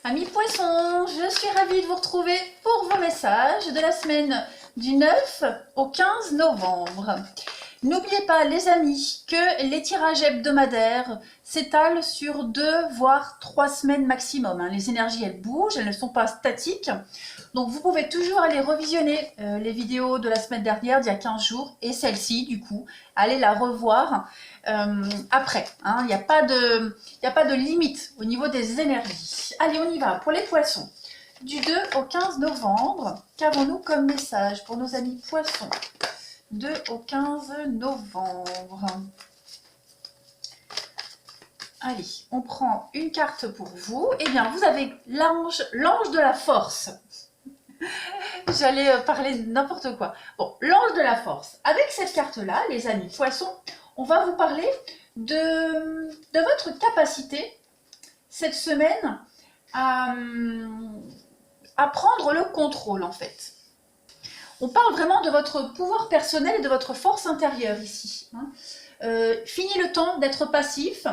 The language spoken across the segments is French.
Amis poissons, je suis ravie de vous retrouver pour vos messages de la semaine du 9 au 15 novembre. N'oubliez pas les amis que les tirages hebdomadaires s'étalent sur 2 voire 3 semaines maximum. Les énergies elles bougent, elles ne sont pas statiques. Donc vous pouvez toujours aller revisionner les vidéos de la semaine dernière, d'il y a 15 jours, et celle-ci du coup, allez la revoir après. Il n'y a pas de limite au niveau des énergies. Allez, on y va pour les poissons. Du 2 au 15 novembre, qu'avons-nous comme message pour nos amis poissons? 2 au 15 novembre. Allez, on prend une carte pour vous. Eh bien, vous avez l'ange de la force. J'allais parler de n'importe quoi. Bon, l'ange de la force. Avec cette carte-là, les amis poissons, on va vous parler de votre capacité cette semaine à prendre le contrôle en fait. On parle vraiment de votre pouvoir personnel et de votre force intérieure ici. Fini le temps d'être passif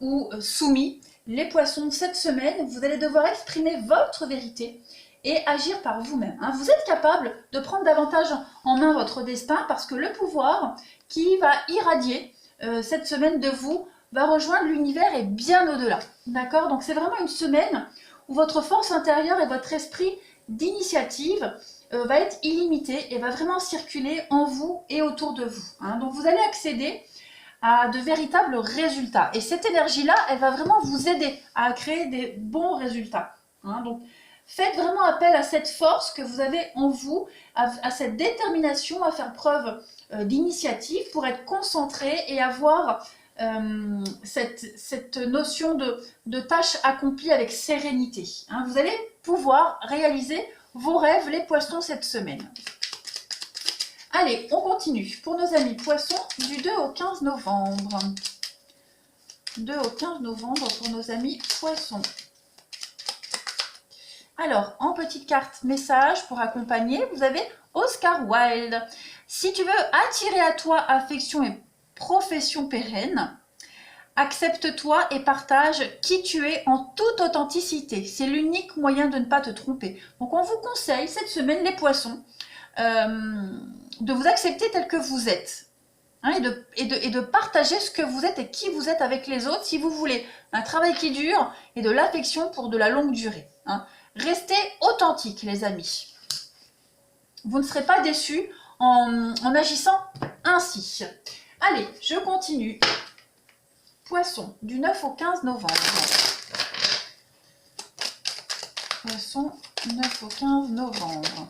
ou soumis. Les poissons, cette semaine, vous allez devoir exprimer votre vérité et agir par vous-même. Vous êtes capable de prendre davantage en main votre destin parce que le pouvoir qui va irradier cette semaine de vous va rejoindre l'univers et bien au-delà. D'accord? Donc c'est vraiment une semaine où votre force intérieure et votre esprit d'initiative va être illimité et va vraiment circuler en vous et autour de vous. Donc vous allez accéder à de véritables résultats. Et cette énergie-là, elle va vraiment vous aider à créer des bons résultats. Donc faites vraiment appel à cette force que vous avez en vous, à cette détermination à faire preuve d'initiative pour être concentré et avoir cette notion de tâche accomplie avec sérénité. Vous allez pouvoir réaliser vos rêves, les poissons, cette semaine. Allez, on continue. Pour nos amis poissons, du 2 au 15 novembre. 2 au 15 novembre pour nos amis poissons. Alors, en petite carte message pour accompagner, vous avez Oscar Wilde. Si tu veux attirer à toi affection et profession pérenne, accepte-toi et partage qui tu es en toute authenticité. C'est l'unique moyen de ne pas te tromper. Donc on vous conseille cette semaine, les poissons, de vous accepter tel que vous êtes. Et de partager ce que vous êtes et qui vous êtes avec les autres si vous voulez un travail qui dure et de l'affection pour de la longue durée. Restez authentique les amis. Vous ne serez pas déçus en agissant ainsi. Allez, je continue. Poisson, du 9 au 15 novembre. Poisson, 9 au 15 novembre.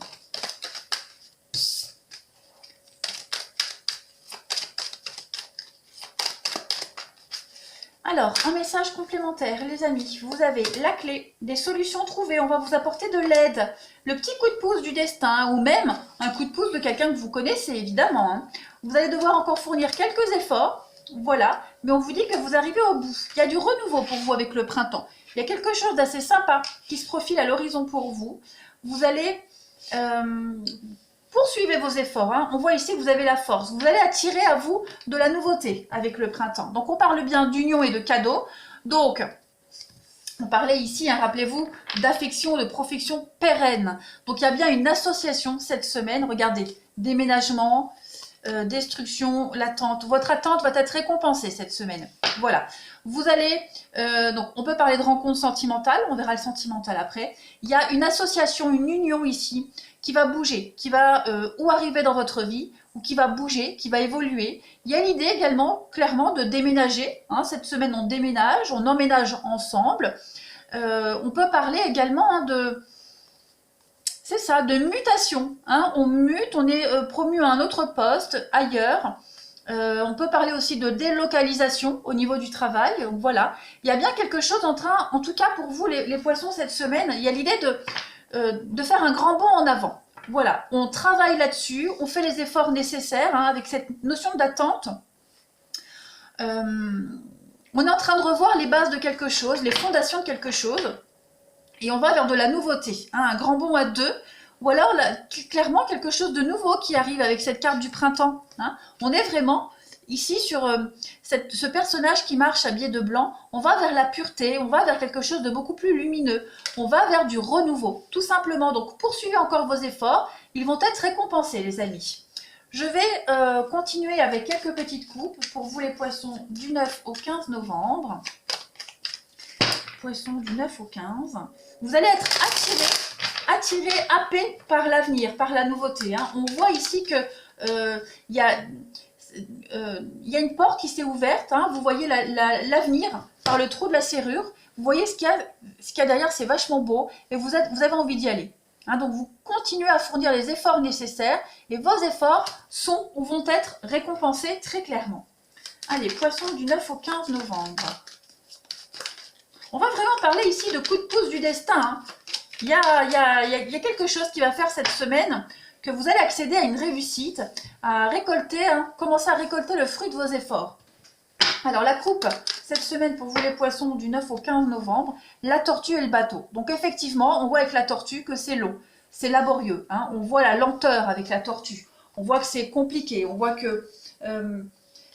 Alors, un message complémentaire, les amis. Vous avez la clé, des solutions trouvées. On va vous apporter de l'aide. Le petit coup de pouce du destin ou même un coup de pouce de quelqu'un que vous connaissez, évidemment. Vous allez devoir encore fournir quelques efforts. Voilà, mais on vous dit que vous arrivez au bout. Il y a du renouveau pour vous avec le printemps. Il y a quelque chose d'assez sympa qui se profile à l'horizon pour vous. Vous allez poursuivre vos efforts. On voit ici que vous avez la force. Vous allez attirer à vous de la nouveauté avec le printemps. Donc on parle bien d'union et de cadeaux. Donc on parlait ici, rappelez-vous, d'affection, de profession pérenne. Donc il y a bien une association cette semaine. Regardez, déménagement, destruction, l'attente. Votre attente va être récompensée cette semaine. Voilà. Vous allez, donc on peut parler de rencontre sentimentale, on verra le sentimental après. Il y a une association, une union ici qui va bouger, qui va ou arriver dans votre vie, ou qui va bouger, qui va évoluer. Il y a l'idée également, clairement, de déménager. Cette semaine, on déménage, on emménage ensemble. On peut parler également de... C'est ça, de mutation. On mute, on est promu à un autre poste, ailleurs. On peut parler aussi de délocalisation au niveau du travail. Voilà. Il y a bien quelque chose en train, en tout cas pour vous les poissons cette semaine, il y a l'idée de faire un grand bond en avant. Voilà, on travaille là-dessus, on fait les efforts nécessaires avec cette notion d'attente. On est en train de revoir les bases de quelque chose, les fondations de quelque chose. Et on va vers de la nouveauté, un grand bond à deux, ou alors là, clairement quelque chose de nouveau qui arrive avec cette carte du printemps. On est vraiment ici sur ce personnage qui marche habillé de blanc, on va vers la pureté, on va vers quelque chose de beaucoup plus lumineux, on va vers du renouveau, tout simplement. Donc poursuivez encore vos efforts, ils vont être récompensés les amis. Je vais continuer avec quelques petites coupes pour vous les poissons du 9 au 15 novembre. Poissons du 9 au 15. Vous allez être attiré, happé par l'avenir, par la nouveauté. Hein. On voit ici que il y a une porte qui s'est ouverte. Hein. Vous voyez l'avenir par le trou de la serrure. Vous voyez ce qu'il y a derrière, c'est vachement beau et vous avez envie d'y aller. Hein. Donc vous continuez à fournir les efforts nécessaires et vos efforts sont ou vont être récompensés très clairement. Allez, poissons du 9 au 15 novembre. On va vraiment parler ici de coup de pouce du destin. Hein. Il y a quelque chose qui va faire cette semaine que vous allez accéder à une réussite, à récolter, hein, commencer à récolter le fruit de vos efforts. Alors la coupe, cette semaine pour vous les poissons du 9 au 15 novembre, la tortue et le bateau. Donc effectivement, on voit avec la tortue que c'est long, c'est laborieux. Hein. On voit la lenteur avec la tortue, on voit que c'est compliqué, on voit que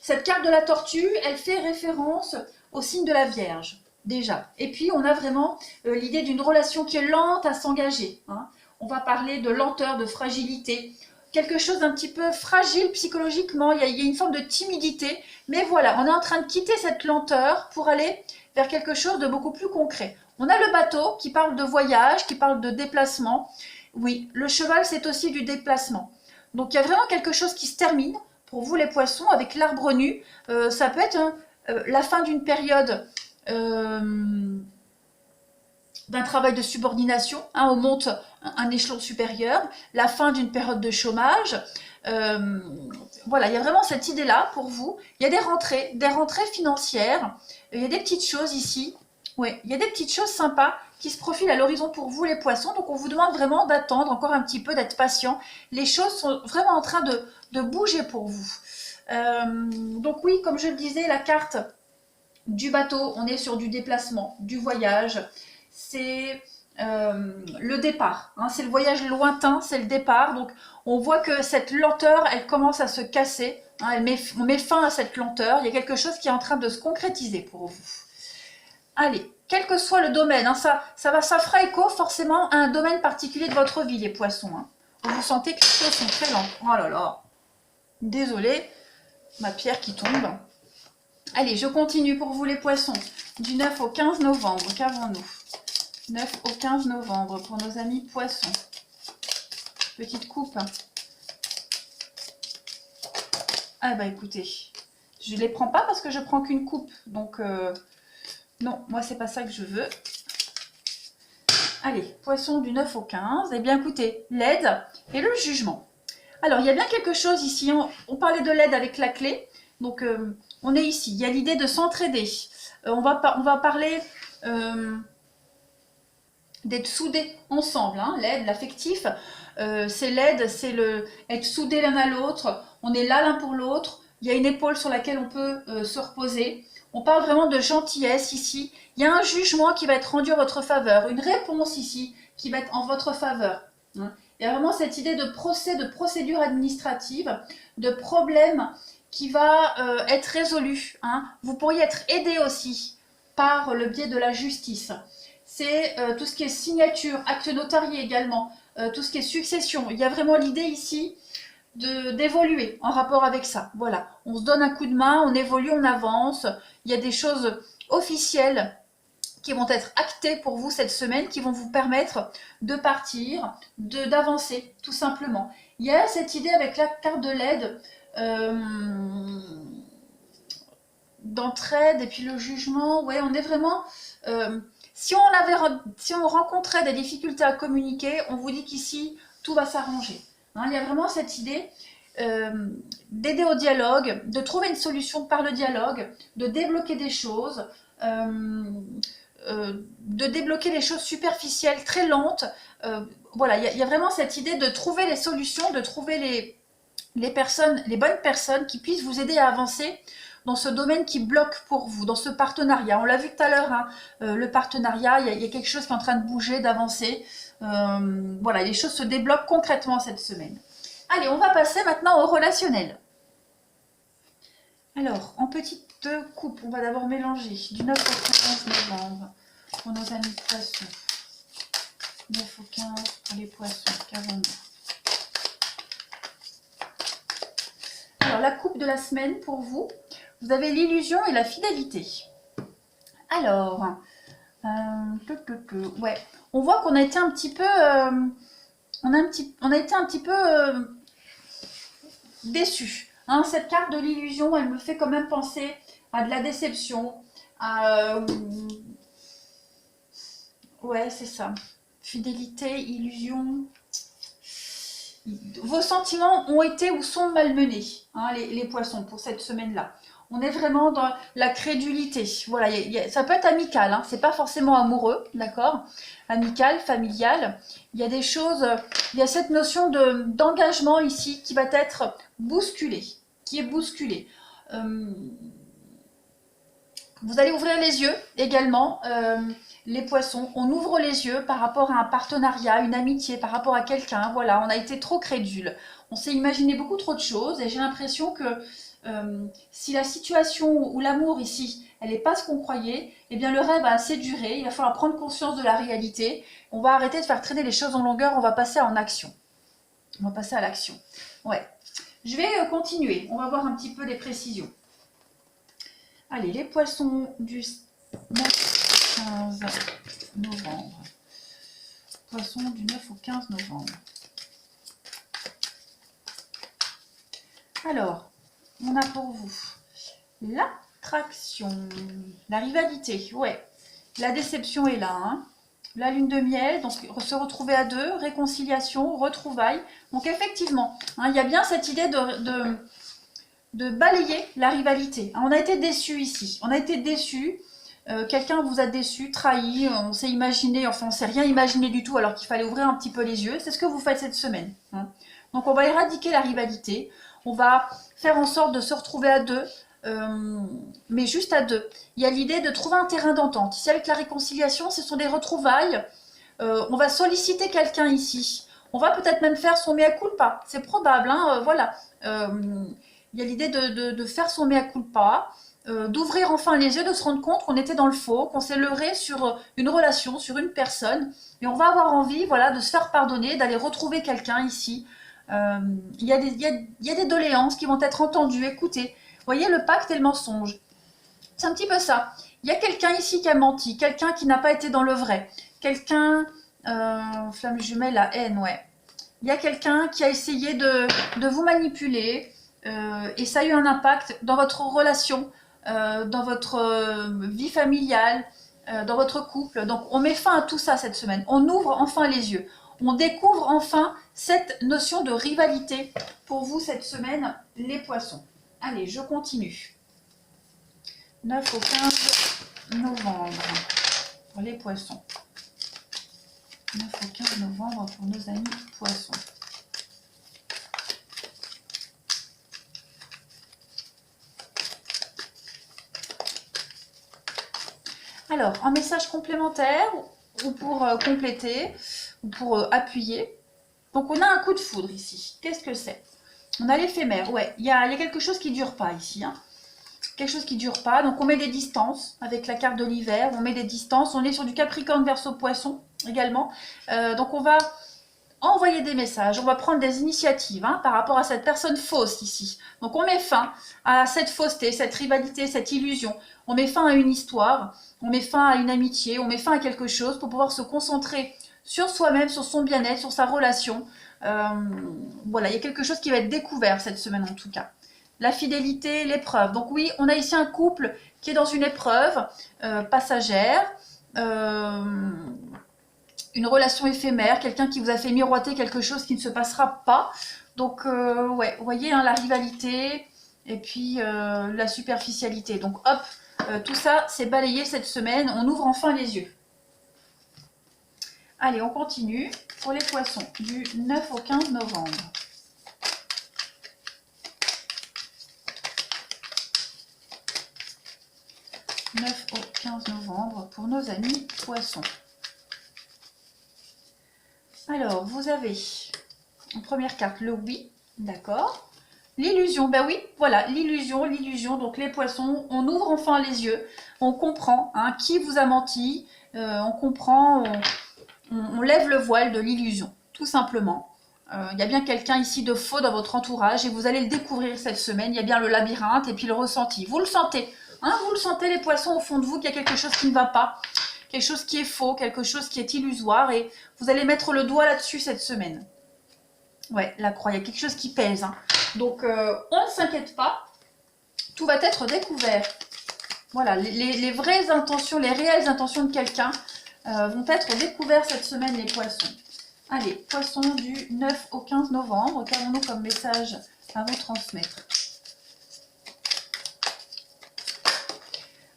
cette carte de la tortue, elle fait référence au signe de la Vierge. Déjà. Et puis, on a vraiment l'idée d'une relation qui est lente à s'engager. Hein. On va parler de lenteur, de fragilité. Quelque chose d'un petit peu fragile psychologiquement. Il y a une forme de timidité. Mais voilà, on est en train de quitter cette lenteur pour aller vers quelque chose de beaucoup plus concret. On a le bateau qui parle de voyage, qui parle de déplacement. Oui, le cheval, c'est aussi du déplacement. Donc, il y a vraiment quelque chose qui se termine pour vous, les poissons, avec l'arbre nu. Ça peut être la fin d'une période d'un travail de subordination, hein, on monte un échelon supérieur, la fin d'une période de chômage, voilà, il y a vraiment cette idée-là pour vous. Il y a des rentrées financières, il y a des petites choses ici, ouais, il y a des petites choses sympas qui se profilent à l'horizon pour vous les poissons, donc on vous demande vraiment d'attendre encore un petit peu, d'être patient. Les choses sont vraiment en train de bouger pour vous. Donc oui, comme je le disais, la carte du bateau, on est sur du déplacement, du voyage, c'est le départ, hein, c'est le voyage lointain, c'est le départ, donc on voit que cette lenteur, elle commence à se casser, hein, on met fin à cette lenteur, il y a quelque chose qui est en train de se concrétiser pour vous. Allez, quel que soit le domaine, hein, ça fera écho forcément à un domaine particulier de votre vie, les poissons. Hein. Vous sentez que les choses sont très lentes. Oh là là, désolée, ma pierre qui tombe. Allez, je continue pour vous les poissons. Du 9 au 15 novembre, qu'avons-nous? 9 au 15 novembre pour nos amis poissons. Petite coupe. Ah bah écoutez, je ne les prends pas parce que je prends qu'une coupe. Donc non, moi c'est pas ça que je veux. Allez, poisson du 9 au 15. Eh bien écoutez, l'aide et le jugement. Alors il y a bien quelque chose ici. On parlait de l'aide avec la clé. Donc on est ici, il y a l'idée de s'entraider. On va parler d'être soudés ensemble. Hein. L'aide, l'affectif, c'est l'aide, c'est être soudés l'un à l'autre. On est là l'un pour l'autre. Il y a une épaule sur laquelle on peut se reposer. On parle vraiment de gentillesse ici. Il y a un jugement qui va être rendu en votre faveur. Une réponse ici qui va être en votre faveur. Hein. Il y a vraiment cette idée de procédure administrative, de problème qui va être résolu. Hein. Vous pourriez être aidé aussi par le biais de la justice. C'est tout ce qui est signature, acte notarié également, tout ce qui est succession. Il y a vraiment l'idée ici d'évoluer en rapport avec ça. Voilà, on se donne un coup de main, on évolue, on avance. Il y a des choses officielles qui vont être actées pour vous cette semaine, qui vont vous permettre de partir, d'avancer, tout simplement. Il y a cette idée avec la carte de l'aide, d'entraide et puis le jugement, ouais, on est vraiment... si on rencontrait des difficultés à communiquer, on vous dit qu'ici, tout va s'arranger. Hein, il y a vraiment cette idée d'aider au dialogue, de trouver une solution par le dialogue, de débloquer des choses, de débloquer les choses superficielles, très lentes. Voilà, il y a vraiment cette idée de trouver les solutions, de trouver les bonnes personnes qui puissent vous aider à avancer dans ce domaine qui bloque pour vous, dans ce partenariat. On l'a vu tout à l'heure, hein, le partenariat, il y a quelque chose qui est en train de bouger, d'avancer. Voilà, les choses se débloquent concrètement cette semaine. Allez, on va passer maintenant au relationnel. Alors, en petite coupe, on va d'abord mélanger du 9 au 15 novembre pour nos amis poissons. 9 au 15 pour les poissons, qu'avons-nous? Alors, la coupe de la semaine pour vous, vous avez l'illusion et la fidélité. Alors, ouais, on voit qu'on a été un petit peu, on a été un petit peu déçus. Hein, cette carte de l'illusion, elle me fait quand même penser à de la déception. Ouais, c'est ça. Fidélité, illusion. Vos sentiments ont été ou sont malmenés, hein, les poissons, pour cette semaine-là. On est vraiment dans la crédulité. Voilà, ça peut être amical, hein, c'est pas forcément amoureux, d'accord? Amical, familial. Il y a des choses, il y a cette notion d'engagement ici qui va être bousculée, qui est bousculée. Vous allez ouvrir les yeux également, les poissons. On ouvre les yeux par rapport à un partenariat, une amitié, par rapport à quelqu'un. Voilà, on a été trop crédule. On s'est imaginé beaucoup trop de choses et j'ai l'impression que si la situation ou l'amour ici, elle n'est pas ce qu'on croyait, eh bien le rêve a assez duré. Il va falloir prendre conscience de la réalité. On va arrêter de faire traîner les choses en longueur. On va passer en action. On va passer à l'action. Ouais. Je vais continuer. On va voir un petit peu des précisions. Allez, les poissons du 9 au 15 novembre. Poissons du 9 au 15 novembre. Alors, on a pour vous l'attraction, la rivalité, ouais. La déception est là, hein. La lune de miel, donc se retrouver à deux, réconciliation, retrouvailles. Donc effectivement, hein, il y a bien cette idée de balayer la rivalité. On a été déçus ici, on a été déçus, quelqu'un vous a déçu, trahi, on s'est imaginé, enfin on s'est rien imaginé du tout alors qu'il fallait ouvrir un petit peu les yeux. C'est ce que vous faites cette semaine, hein. Donc on va éradiquer la rivalité, on va faire en sorte de se retrouver à deux, mais juste à deux. Il y a l'idée de trouver un terrain d'entente. Ici avec la réconciliation, ce sont des retrouvailles. On va solliciter quelqu'un ici. On va peut-être même faire son mea culpa, c'est probable, hein, voilà. Il y a l'idée de faire son mea culpa, d'ouvrir enfin les yeux, de se rendre compte qu'on était dans le faux, qu'on s'est leurré sur une relation, sur une personne. Et on va avoir envie, voilà, de se faire pardonner, d'aller retrouver quelqu'un ici. Il y a des doléances qui vont être entendues, écoutées. Vous voyez, le pacte et le mensonge. C'est un petit peu ça. Il y a quelqu'un ici qui a menti, quelqu'un qui n'a pas été dans le vrai. Quelqu'un, flamme jumelle, la haine, ouais. Il y a quelqu'un qui a essayé de vous manipuler, et ça a eu un impact dans votre relation, dans votre vie familiale, dans votre couple. Donc on met fin à tout ça cette semaine. On ouvre enfin les yeux. On découvre enfin cette notion de rivalité pour vous cette semaine, les poissons. Allez, je continue. 9 au 15 novembre pour les poissons. 9 au 15 novembre pour nos amis poissons. Alors, un message complémentaire ou pour compléter ou pour appuyer. Donc, on a un coup de foudre ici. Qu'est-ce que c'est? On a l'éphémère. Ouais, il y a quelque chose qui ne dure pas ici, hein. Quelque chose qui ne dure pas. Donc, on met des distances avec la carte de l'hiver. On met des distances. On est sur du Capricorne Verseau Poisson également. Donc, on va envoyer des messages, on va prendre des initiatives, hein, par rapport à cette personne fausse ici. Donc on met fin à cette fausseté, cette rivalité, cette illusion. On met fin à une histoire, on met fin à une amitié, on met fin à quelque chose pour pouvoir se concentrer sur soi-même, sur son bien-être, sur sa relation. Voilà, il y a quelque chose qui va être découvert cette semaine en tout cas. La fidélité, l'épreuve. Donc oui, on a ici un couple qui est dans une épreuve passagère, une relation éphémère, quelqu'un qui vous a fait miroiter quelque chose qui ne se passera pas. Donc, ouais, vous voyez, hein, la rivalité et puis la superficialité. Donc, hop, tout ça, c'est balayé cette semaine. On ouvre enfin les yeux. Allez, on continue pour les poissons du 9 au 15 novembre. « 9 au 15 novembre pour nos amis poissons. Alors, vous avez en première carte le oui, d'accord. L'illusion, ben oui, voilà, l'illusion, l'illusion. Donc les poissons, on ouvre enfin les yeux, on comprend hein, qui vous a menti, on comprend, on lève le voile de l'illusion, tout simplement. Il y a bien quelqu'un ici de faux dans votre entourage et vous allez le découvrir cette semaine. Il y a bien le labyrinthe et puis le ressenti. Vous le sentez, hein, vous le sentez les poissons au fond de vous qu'il y a quelque chose qui ne va pas, quelque chose qui est faux, quelque chose qui est illusoire et vous allez mettre le doigt là-dessus cette semaine. Ouais, la croix, il y a quelque chose qui pèse. Hein. Donc, on ne s'inquiète pas, tout va être découvert. Voilà, les vraies intentions, les réelles intentions de quelqu'un vont être découvertes cette semaine, les poissons. Allez, poissons du 9 au 15 novembre, qu'avons-nous comme message à vous transmettre?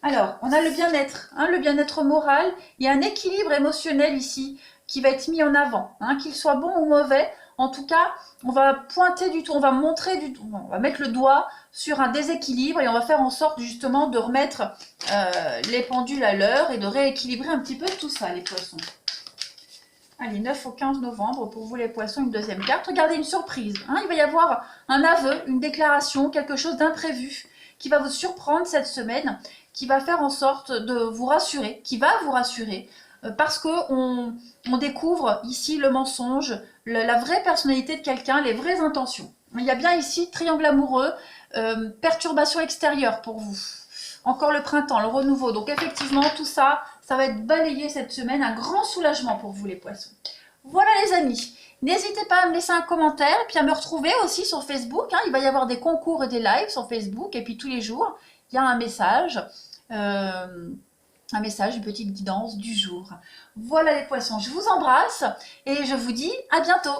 Alors, on a le bien-être, hein, le bien-être moral. Il y a un équilibre émotionnel ici qui va être mis en avant, hein, qu'il soit bon ou mauvais. En tout cas, on va pointer du tout, on va montrer du tout, on va mettre le doigt sur un déséquilibre et on va faire en sorte justement de remettre les pendules à l'heure et de rééquilibrer un petit peu tout ça, les poissons. Allez, 9 au 15 novembre, pour vous les poissons, une deuxième carte. Regardez, une surprise. Hein, il va y avoir un aveu, une déclaration, quelque chose d'imprévu qui va vous surprendre cette semaine, qui va faire en sorte de vous rassurer, qui va vous rassurer, parce qu'on découvre ici le mensonge, la vraie personnalité de quelqu'un, les vraies intentions. Il y a bien ici triangle amoureux, perturbation extérieure pour vous. Encore le printemps, le renouveau. Donc effectivement, tout ça, ça va être balayé cette semaine. Un grand soulagement pour vous les poissons. Voilà les amis. N'hésitez pas à me laisser un commentaire et puis à me retrouver aussi sur Facebook. Hein. Il va y avoir des concours et des lives sur Facebook. Et puis tous les jours, il y a un message, une petite guidance du jour. Voilà les poissons. Je vous embrasse et je vous dis à bientôt.